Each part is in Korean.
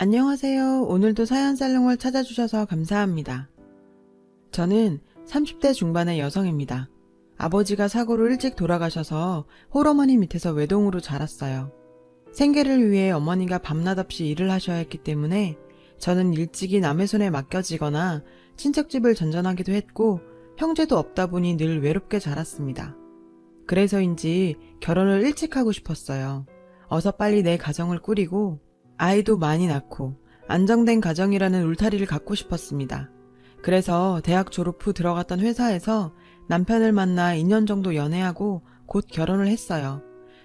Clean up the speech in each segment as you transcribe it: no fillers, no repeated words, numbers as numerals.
안녕하세요. 오늘도 사연살롱을 찾아주셔서 감사합니다. 저는 30대 중반의 여성입니다. 아버지가 사고로 일찍 돌아가셔서 홀어머니 밑에서 외동으로 자랐어요. 생계를 위해 어머니가 밤낮없이 일을 하셔야 했기 때문에 저는 일찍이 남의 손에 맡겨지거나 친척집을 전전하기도 했고 형제도 없다 보니 늘 외롭게 자랐습니다. 그래서인지 결혼을 일찍 하고 싶었어요. 어서 빨리 내 가정을 꾸리고 아이도 많이 낳고 안정된 가정이라는 울타리를 갖고 싶었습니다. 그래서 대학 졸업 후 들어갔던 회사에서 남편을 만나 2년 정도 연애하고 곧 결혼을 했어요.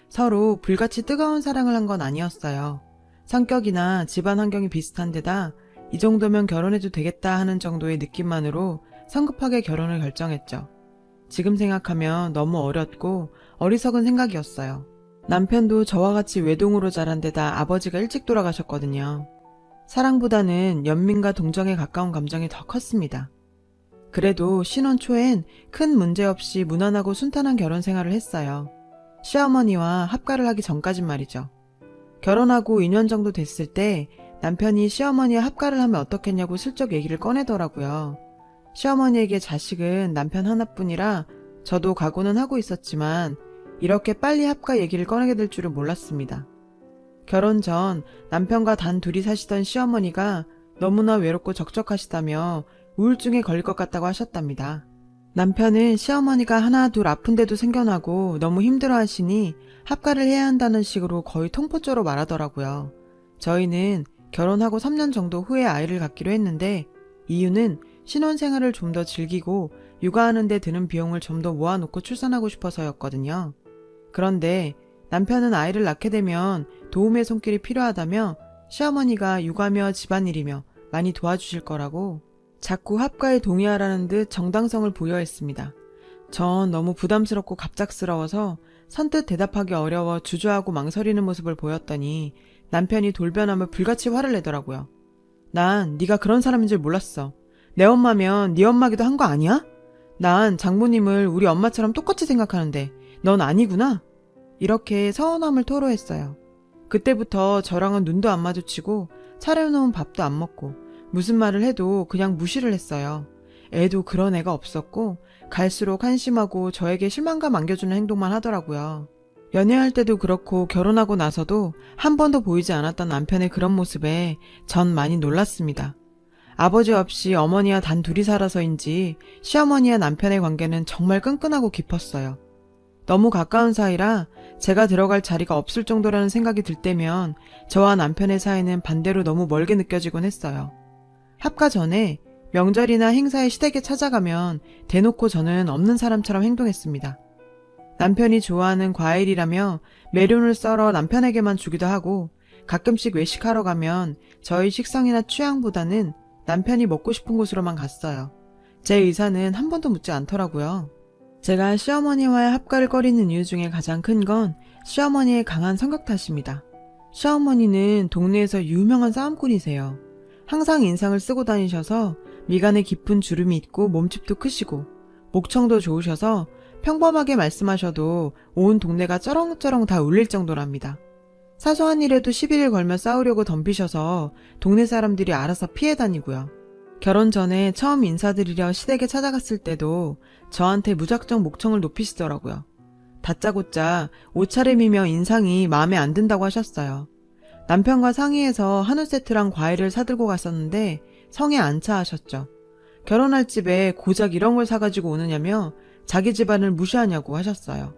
서로 불같이 뜨거운 사랑을 한 건 아니었어요. 성격이나 집안 환경이 비슷한 데다 이 정도면 결혼해도 되겠다 하는 정도의 느낌만으로 성급하게 결혼을 결정했죠. 지금 생각하면 너무 어렸고 어리석은 생각이었어요. 남편도 저와 같이 외동으로 자란 데다 아버지가 일찍 돌아가셨거든요. 사랑보다는 연민과 동정에 가까운 감정이 더 컸습니다. 그래도 신혼 초엔 큰 문제 없이 무난하고 순탄한 결혼 생활을 했어요. 시어머니와 합가를 하기 전까진 말이죠. 결혼하고 2년 정도 됐을 때 남편이 시어머니와 합가를 하면 어떻겠냐고 슬쩍 얘기를 꺼내더라고요. 시어머니에게 자식은 남편 하나뿐이라 저도 각오는 하고 있었지만 이렇게 빨리 합가 얘기를 꺼내게 될 줄은 몰랐습니다. 결혼 전 남편과 단 둘이 사시던 시어머니가 너무나 외롭고 적적하시다며 우울증에 걸릴 것 같다고 하셨답니다. 남편은 시어머니가 하나 둘 아픈데도 생겨나고 너무 힘들어 하시니 합가를 해야 한다는 식으로 거의 통포조로 말하더라고요. 저희는 결혼하고 3년 정도 후에 아이를 갖기로 했는데 이유는 신혼생활을 좀 더 즐기고 육아하는 데 드는 비용을 좀 더 모아놓고 출산하고 싶어서였거든요. 그런데 남편은 아이를 낳게 되면 도움의 손길이 필요하다며 시어머니가 육아며 집안일이며 많이 도와주실 거라고 자꾸 합가에 동의하라는 듯 정당성을 부여했습니다. 전 너무 부담스럽고 갑작스러워서 선뜻 대답하기 어려워 주저하고 망설이는 모습을 보였더니 남편이 돌변하며 불같이 화를 내더라고요. 난 네가 그런 사람인 줄 몰랐어. 내 엄마면 네 엄마기도 한 거 아니야? 난 장모님을 우리 엄마처럼 똑같이 생각하는데 넌 아니구나? 이렇게 서운함을 토로했어요. 그때부터 저랑은 눈도 안 마주치고 차려놓은 밥도 안 먹고 무슨 말을 해도 그냥 무시를 했어요. 애도 그런 애가 없었고 갈수록 한심하고 저에게 실망감 안겨주는 행동만 하더라고요. 연애할 때도 그렇고 결혼하고 나서도 한 번도 보이지 않았던 남편의 그런 모습에 전 많이 놀랐습니다. 아버지 없이 어머니와 단 둘이 살아서인지 시어머니와 남편의 관계는 정말 끈끈하고 깊었어요. 너무 가까운 사이라 제가 들어갈 자리가 없을 정도라는 생각이 들 때면 저와 남편의 사이는 반대로 너무 멀게 느껴지곤 했어요. 합가 전에 명절이나 행사에 시댁에 찾아가면 대놓고 저는 없는 사람처럼 행동했습니다. 남편이 좋아하는 과일이라며 메론을 썰어 남편에게만 주기도 하고 가끔씩 외식하러 가면 저희 식성이나 취향보다는 남편이 먹고 싶은 곳으로만 갔어요. 제 의사는 한 번도 묻지 않더라고요. 제가 시어머니와의 합가를 꺼리는 이유 중에 가장 큰 건 시어머니의 강한 성격 탓입니다. 시어머니는 동네에서 유명한 싸움꾼이세요. 항상 인상을 쓰고 다니셔서 미간에 깊은 주름이 있고 몸집도 크시고 목청도 좋으셔서 평범하게 말씀하셔도 온 동네가 쩌렁쩌렁 다 울릴 정도랍니다. 사소한 일에도 시비를 걸며 싸우려고 덤비셔서 동네 사람들이 알아서 피해 다니고요. 결혼 전에 처음 인사드리려 시댁에 찾아갔을 때도 저한테 무작정 목청을 높이시더라고요. 다짜고짜 옷차림이며 인상이 마음에 안 든다고 하셨어요. 남편과 상의해서 한우 세트랑 과일을 사들고 갔었는데 성에 안 차 하셨죠. 결혼할 집에 고작 이런 걸 사가지고 오느냐며 자기 집안을 무시하냐고 하셨어요.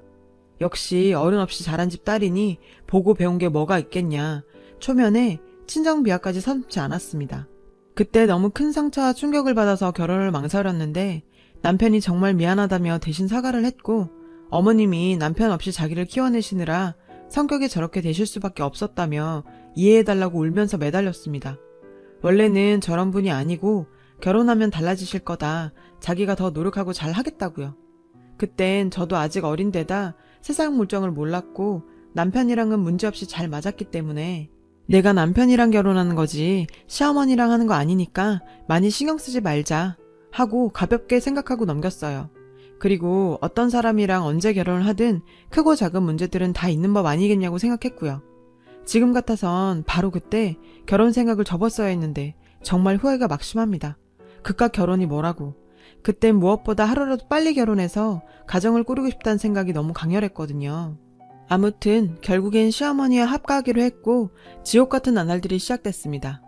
역시 어른 없이 자란 집 딸이니 보고 배운 게 뭐가 있겠냐. 초면에 친정 비하까지 서슴지 않았습니다. 그때 너무 큰 상처와 충격을 받아서 결혼을 망설였는데 남편이 정말 미안하다며 대신 사과를 했고 어머님이 남편 없이 자기를 키워내시느라 성격이 저렇게 되실 수밖에 없었다며 이해해달라고 울면서 매달렸습니다. 원래는 저런 분이 아니고 결혼하면 달라지실 거다. 자기가 더 노력하고 잘 하겠다고요. 그땐 저도 아직 어린 데다 세상 물정을 몰랐고 남편이랑은 문제없이 잘 맞았기 때문에 내가 남편이랑 결혼하는 거지 시어머니랑 하는 거 아니니까 많이 신경 쓰지 말자 하고 가볍게 생각하고 넘겼어요. 그리고 어떤 사람이랑 언제 결혼을 하든 크고 작은 문제들은 다 있는 법 아니겠냐고 생각했고요. 지금 같아선 바로 그때 결혼 생각을 접었어야 했는데 정말 후회가 막심합니다. 그깟 결혼이 뭐라고. 그땐 무엇보다 하루라도 빨리 결혼해서 가정을 꾸리고 싶다는 생각이 너무 강렬했거든요. 아무튼 결국엔 시어머니와 합가하기로 했고 지옥 같은 나날들이 시작됐습니다.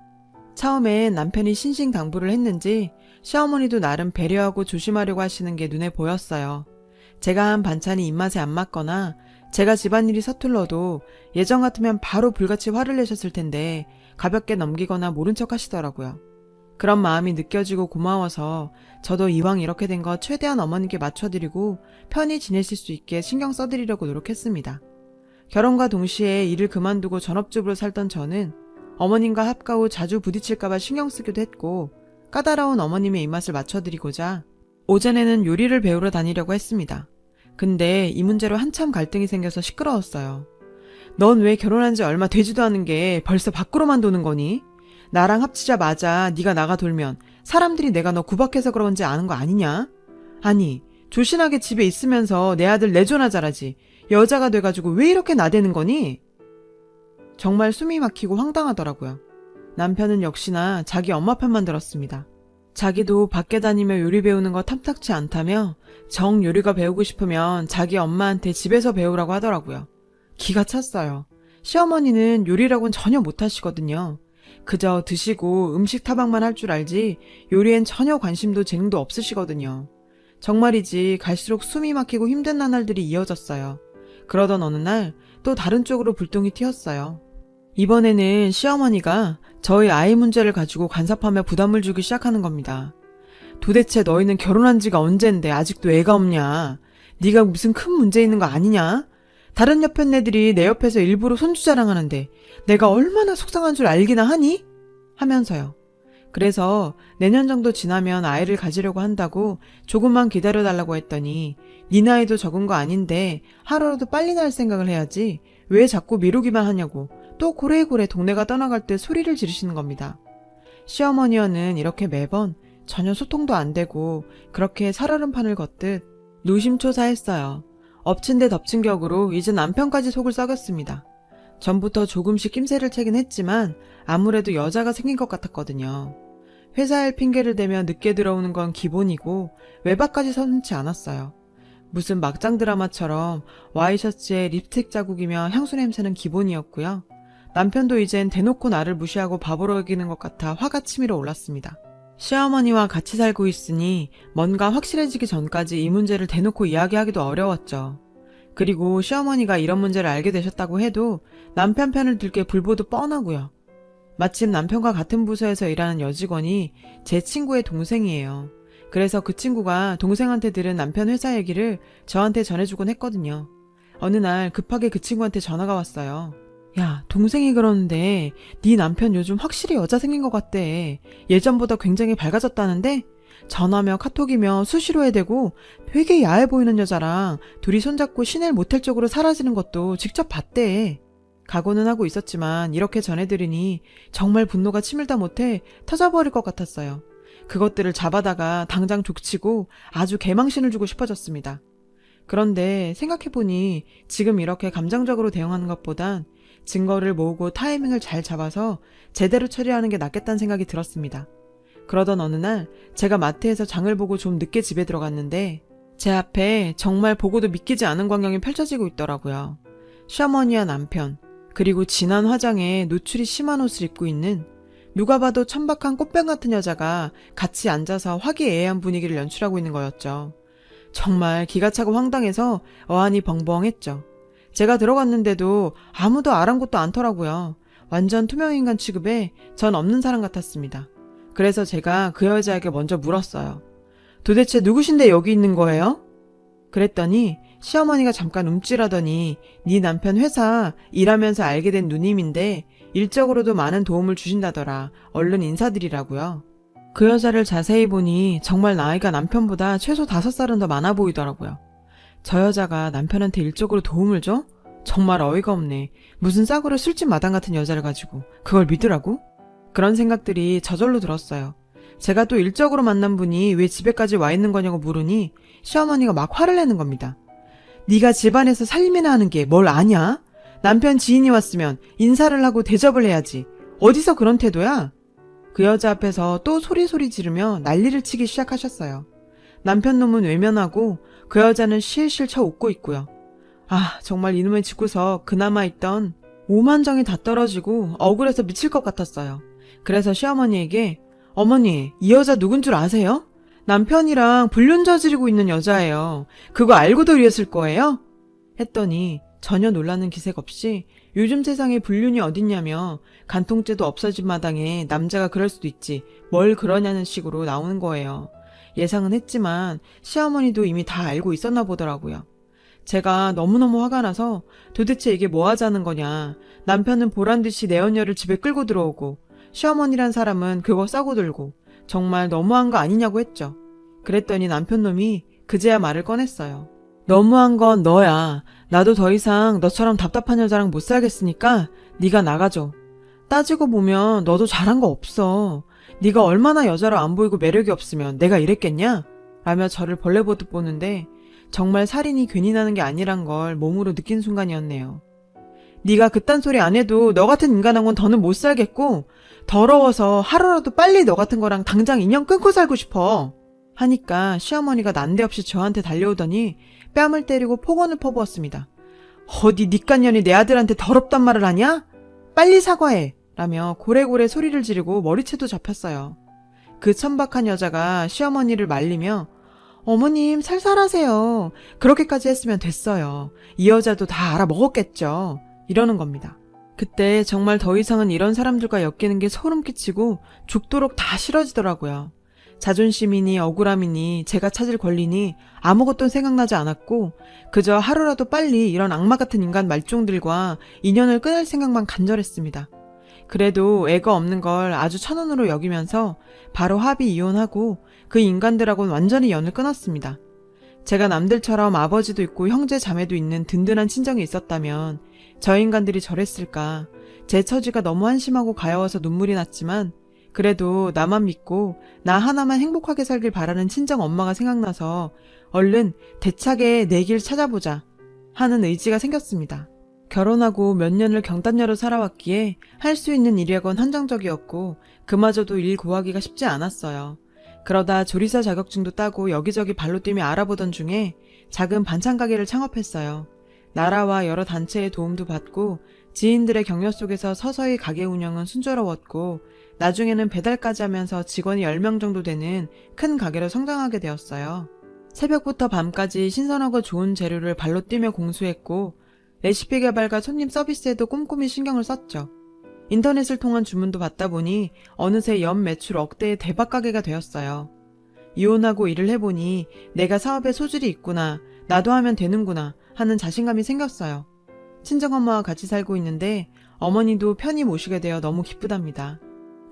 처음엔 남편이 신신당부를 했는지 시어머니도 나름 배려하고 조심하려고 하시는 게 눈에 보였어요. 제가 한 반찬이 입맛에 안 맞거나 제가 집안일이 서툴러도 예전 같으면 바로 불같이 화를 내셨을 텐데 가볍게 넘기거나 모른 척 하시더라고요. 그런 마음이 느껴지고 고마워서 저도 이왕 이렇게 된 거 최대한 어머니께 맞춰드리고 편히 지내실 수 있게 신경 써드리려고 노력했습니다. 결혼과 동시에 일을 그만두고 전업주부로 살던 저는 어머님과 합가 후 자주 부딪힐까봐 신경 쓰기도 했고 까다로운 어머님의 입맛을 맞춰드리고자 오전에는 요리를 배우러 다니려고 했습니다. 근데 이 문제로 한참 갈등이 생겨서 시끄러웠어요. 넌 왜 결혼한 지 얼마 되지도 않은 게 벌써 밖으로만 도는 거니? 나랑 합치자마자 네가 나가 돌면 사람들이 내가 너 구박해서 그런지 아는 거 아니냐? 아니, 조신하게 집에 있으면서 내 아들 내조나 잘하지. 여자가 돼가지고 왜 이렇게 나대는 거니? 정말 숨이 막히고 황당하더라고요. 남편은 역시나 자기 엄마 편만 들었습니다. 자기도 밖에 다니며 요리 배우는 거 탐탁치 않다며 정 요리가 배우고 싶으면 자기 엄마한테 집에서 배우라고 하더라고요. 기가 찼어요. 시어머니는 요리라고는 전혀 못하시거든요. 그저 드시고 음식 타박만 할 줄 알지 요리엔 전혀 관심도 재능도 없으시거든요. 정말이지 갈수록 숨이 막히고 힘든 나날들이 이어졌어요. 그러던 어느 날 또 다른 쪽으로 불똥이 튀었어요. 이번에는 시어머니가 저희 아이 문제를 가지고 간섭하며 부담을 주기 시작하는 겁니다. 도대체 너희는 결혼한 지가 언젠데 아직도 애가 없냐? 네가 무슨 큰 문제 있는 거 아니냐? 다른 옆에 애들이 내 옆에서 일부러 손주 자랑하는데 내가 얼마나 속상한 줄 알기나 하니? 하면서요. 그래서 내년 정도 지나면 아이를 가지려고 한다고 조금만 기다려달라고 했더니 네 나이도 적은 거 아닌데 하루라도 빨리 날 생각을 해야지 왜 자꾸 미루기만 하냐고 또 고래고래 동네가 떠나갈 때 소리를 지르시는 겁니다. 시어머니와는 이렇게 매번 전혀 소통도 안 되고 그렇게 살얼음판을 걷듯 노심초사했어요. 엎친 데 덮친 격으로 이제 남편까지 속을 썩였습니다. 전부터 조금씩 낌새를 채긴 했지만 아무래도 여자가 생긴 것 같았거든요. 회사 일 핑계를 대며 늦게 들어오는 건 기본이고 외박까지 서슴지 않았어요. 무슨 막장 드라마처럼 와이셔츠에 립스틱 자국이며 향수 냄새는 기본이었고요. 남편도 이젠 대놓고 나를 무시하고 바보로 여기는 것 같아 화가 치밀어 올랐습니다. 시어머니와 같이 살고 있으니 뭔가 확실해지기 전까지 이 문제를 대놓고 이야기하기도 어려웠죠. 그리고 시어머니가 이런 문제를 알게 되셨다고 해도 남편 편을 들 게 불보듯 뻔하고요. 마침 남편과 같은 부서에서 일하는 여직원이 제 친구의 동생이에요. 그래서 그 친구가 동생한테 들은 남편 회사 얘기를 저한테 전해주곤 했거든요. 어느 날 급하게 그 친구한테 전화가 왔어요. 야, 동생이 그러는데 네 남편 요즘 확실히 여자 생긴 것 같대. 예전보다 굉장히 밝아졌다는데? 전화며 카톡이며 수시로 해대고 되게 야해 보이는 여자랑 둘이 손잡고 시내를 모텔 쪽으로 사라지는 것도 직접 봤대. 각오는 하고 있었지만 이렇게 전해들으니 정말 분노가 치밀다 못해 터져버릴 것 같았어요. 그것들을 잡아다가 당장 족치고 아주 개망신을 주고 싶어졌습니다. 그런데 생각해보니 지금 이렇게 감정적으로 대응하는 것보단 증거를 모으고 타이밍을 잘 잡아서 제대로 처리하는 게 낫겠다는 생각이 들었습니다. 그러던 어느 날 제가 마트에서 장을 보고 좀 늦게 집에 들어갔는데 제 앞에 정말 보고도 믿기지 않은 광경이 펼쳐지고 있더라고요. 시어머니와 남편, 그리고 진한 화장에 노출이 심한 옷을 입고 있는 누가 봐도 천박한 꽃뱀 같은 여자가 같이 앉아서 화기애애한 분위기를 연출하고 있는 거였죠. 정말 기가 차고 황당해서 어안이 벙벙했죠. 제가 들어갔는데도 아무도 아랑곳도 않더라고요. 완전 투명인간 취급에 전 없는 사람 같았습니다. 그래서 제가 그 여자에게 먼저 물었어요. 도대체 누구신데 여기 있는 거예요? 그랬더니 시어머니가 잠깐 움찔하더니 네 남편 회사 일하면서 알게 된 누님인데 일적으로도 많은 도움을 주신다더라. 얼른 인사드리라고요. 그 여자를 자세히 보니 정말 나이가 남편보다 최소 5살은 더 많아 보이더라고요. 저 여자가 남편한테 일적으로 도움을 줘? 정말 어이가 없네. 무슨 싸구려 술집 마당 같은 여자를 가지고 그걸 믿으라고? 그런 생각들이 저절로 들었어요. 제가 또 일적으로 만난 분이 왜 집에까지 와 있는 거냐고 물으니 시어머니가 막 화를 내는 겁니다. 네가 집안에서 살림이나 하는 게 뭘 아냐? 남편 지인이 왔으면 인사를 하고 대접을 해야지. 어디서 그런 태도야? 그 여자 앞에서 또 소리 지르며 난리를 치기 시작하셨어요. 남편 놈은 외면하고 그 여자는 실실 쳐 웃고 있고요. 아, 정말 이놈의 집구석 그나마 있던 오만정이 다 떨어지고 억울해서 미칠 것 같았어요. 그래서 시어머니에게 어머니, 이 여자 누군 줄 아세요? 남편이랑 불륜 저지르고 있는 여자예요. 그거 알고도 이랬을 거예요? 했더니 전혀 놀라는 기색 없이 요즘 세상에 불륜이 어딨냐며 간통죄도 없어진 마당에 남자가 그럴 수도 있지 뭘 그러냐는 식으로 나오는 거예요. 예상은 했지만 시어머니도 이미 다 알고 있었나 보더라고요. 제가 너무너무 화가 나서 도대체 이게 뭐 하자는 거냐. 남편은 보란듯이 내 언녀를 집에 끌고 들어오고 시어머니란 사람은 그거 싸고 들고 정말 너무한 거 아니냐고 했죠. 그랬더니 남편 놈이 그제야 말을 꺼냈어요. 너무한 건 너야. 나도 더 이상 너처럼 답답한 여자랑 못 살겠으니까 네가 나가줘. 따지고 보면 너도 잘한 거 없어. 네가 얼마나 여자로 안 보이고 매력이 없으면 내가 이랬겠냐? 라며 저를 벌레 보듯 보는데 정말 살인이 괜히 나는 게 아니란 걸 몸으로 느낀 순간이었네요. 네가 그딴 소리 안 해도 너 같은 인간하고는 더는 못 살겠고 더러워서 하루라도 빨리 너 같은 거랑 당장 인연 끊고 살고 싶어. 하니까 시어머니가 난데없이 저한테 달려오더니 뺨을 때리고 폭언을 퍼부었습니다. 어디 니깟 년이 내 아들한테 더럽단 말을 하냐? 빨리 사과해! 라며 고래고래 소리를 지르고 머리채도 잡혔어요. 그 천박한 여자가 시어머니를 말리며 어머님 살살하세요. 그렇게까지 했으면 됐어요. 이 여자도 다 알아먹었겠죠. 이러는 겁니다. 그때 정말 더 이상은 이런 사람들과 엮이는 게 소름 끼치고 죽도록 다 싫어지더라고요. 자존심이니 억울함이니 제가 찾을 권리니 아무것도 생각나지 않았고 그저 하루라도 빨리 이런 악마 같은 인간 말종들과 인연을 끊을 생각만 간절했습니다. 그래도 애가 없는 걸 아주 천운으로 여기면서 바로 합의 이혼하고 그 인간들하고는 완전히 연을 끊었습니다. 제가 남들처럼 아버지도 있고 형제 자매도 있는 든든한 친정이 있었다면 저 인간들이 저랬을까. 제 처지가 너무 한심하고 가여워서 눈물이 났지만 그래도 나만 믿고 나 하나만 행복하게 살길 바라는 친정 엄마가 생각나서 얼른 대차게 내 길 찾아보자 하는 의지가 생겼습니다. 결혼하고 몇 년을 경단녀로 살아왔기에 할 수 있는 일이건 한정적이었고 그마저도 일 구하기가 쉽지 않았어요. 그러다 조리사 자격증도 따고 여기저기 발로 뛰며 알아보던 중에 작은 반찬 가게를 창업했어요. 나라와 여러 단체의 도움도 받고 지인들의 격려 속에서 서서히 가게 운영은 순조로웠고 나중에는 배달까지 하면서 직원이 10명 정도 되는 큰 가게로 성장하게 되었어요. 새벽부터 밤까지 신선하고 좋은 재료를 발로 뛰며 공수했고 레시피 개발과 손님 서비스에도 꼼꼼히 신경을 썼죠. 인터넷을 통한 주문도 받다 보니 어느새 연 매출 억대의 대박 가게가 되었어요. 이혼하고 일을 해보니 내가 사업에 소질이 있구나, 나도 하면 되는구나 하는 자신감이 생겼어요. 친정엄마와 같이 살고 있는데 어머니도 편히 모시게 되어 너무 기쁘답니다.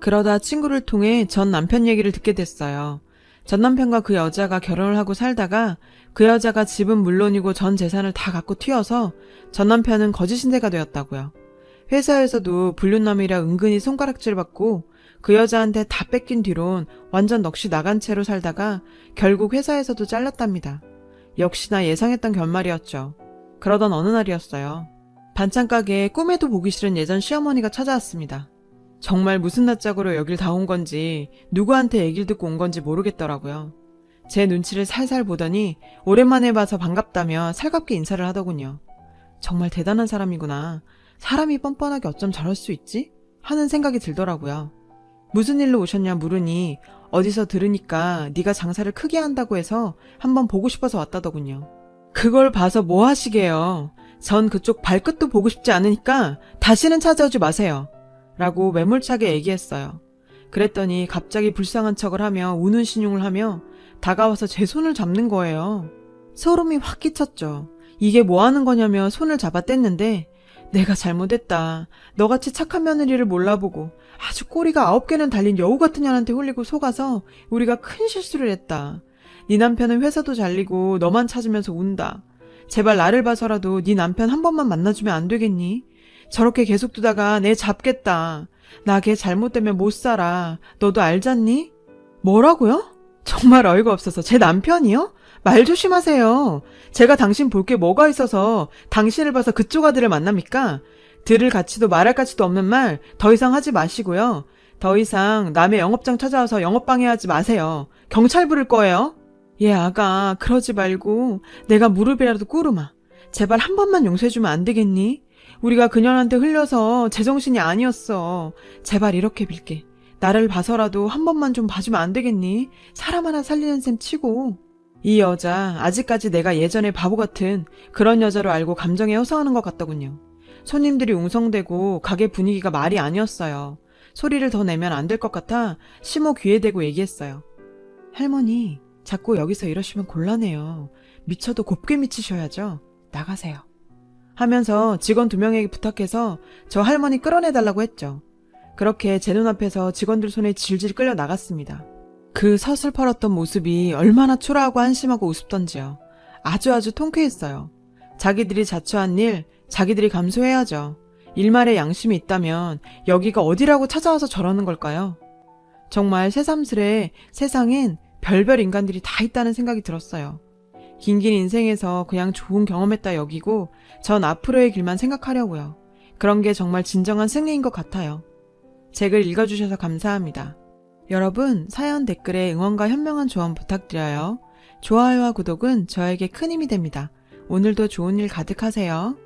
그러다 친구를 통해 전 남편 얘기를 듣게 됐어요. 전 남편과 그 여자가 결혼을 하고 살다가 그 여자가 집은 물론이고 전 재산을 다 갖고 튀어서 전 남편은 거지 신세가 되었다고요. 회사에서도 불륜남이라 은근히 손가락질 받고 그 여자한테 다 뺏긴 뒤론 완전 넋이 나간 채로 살다가 결국 회사에서도 잘렸답니다. 역시나 예상했던 결말이었죠. 그러던 어느 날이었어요. 반찬 가게에 꿈에도 보기 싫은 예전 시어머니가 찾아왔습니다. 정말 무슨 낯짝으로 여길 다 온 건지 누구한테 얘기를 듣고 온 건지 모르겠더라고요. 제 눈치를 살살 보더니 오랜만에 봐서 반갑다며 살갑게 인사를 하더군요. 정말 대단한 사람이구나. 사람이 뻔뻔하게 어쩜 저럴 수 있지? 하는 생각이 들더라고요. 무슨 일로 오셨냐 물으니 어디서 들으니까 네가 장사를 크게 한다고 해서 한번 보고 싶어서 왔다더군요. 그걸 봐서 뭐 하시게요. 전 그쪽 발끝도 보고 싶지 않으니까 다시는 찾아오지 마세요. 라고 매몰차게 얘기했어요. 그랬더니 갑자기 불쌍한 척을 하며 우는 신용을 하며 다가와서 제 손을 잡는 거예요. 소름이 확 끼쳤죠. 이게 뭐 하는 거냐며 손을 잡아 뗐는데 내가 잘못했다. 너같이 착한 며느리를 몰라보고 아주 꼬리가 9개는 달린 여우 같은 년한테 홀리고 속아서 우리가 큰 실수를 했다. 네 남편은 회사도 잘리고 너만 찾으면서 운다. 제발 나를 봐서라도 네 남편 한 번만 만나주면 안 되겠니? 저렇게 계속 두다가 내 잡겠다. 나 걔 잘못되면 못 살아. 너도 알잖니? 뭐라고요? 정말 어이가 없어서 제 남편이요? 말 조심하세요. 제가 당신 볼 게 뭐가 있어서 당신을 봐서 그쪽 아들을 만납니까? 들을 가치도 말할 가치도 없는 말 더 이상 하지 마시고요. 더 이상 남의 영업장 찾아와서 영업방해하지 마세요. 경찰 부를 거예요. 예, 아가, 그러지 말고 내가 무릎이라도 꿇으마. 제발 한 번만 용서해주면 안 되겠니? 우리가 그년한테 흘려서 제정신이 아니었어. 제발 이렇게 빌게. 나를 봐서라도 한 번만 좀 봐주면 안 되겠니? 사람 하나 살리는 셈 치고. 이 여자 아직까지 내가 예전에 바보 같은 그런 여자로 알고 감정에 호소하는 것 같더군요. 손님들이 웅성대고 가게 분위기가 말이 아니었어요. 소리를 더 내면 안 될 것 같아 시모 귀에 대고 얘기했어요. 할머니, 자꾸 여기서 이러시면 곤란해요. 미쳐도 곱게 미치셔야죠. 나가세요. 하면서 직원 2명에게 부탁해서 저 할머니 끌어내달라고 했죠. 그렇게 제 눈앞에서 직원들 손에 질질 끌려 나갔습니다. 그 서슬퍼렇던 모습이 얼마나 초라하고 한심하고 우습던지요. 아주 통쾌했어요. 자기들이 자초한 일, 자기들이 감수해야죠. 일말의 양심이 있다면 여기가 어디라고 찾아와서 저러는 걸까요? 정말 새삼스레 세상엔 별별 인간들이 다 있다는 생각이 들었어요. 긴긴 인생에서 그냥 좋은 경험했다 여기고 전 앞으로의 길만 생각하려고요. 그런 게 정말 진정한 승리인 것 같아요. 제 글 읽어주셔서 감사합니다. 여러분, 사연 댓글에 응원과 현명한 조언 부탁드려요. 좋아요와 구독은 저에게 큰 힘이 됩니다. 오늘도 좋은 일 가득하세요.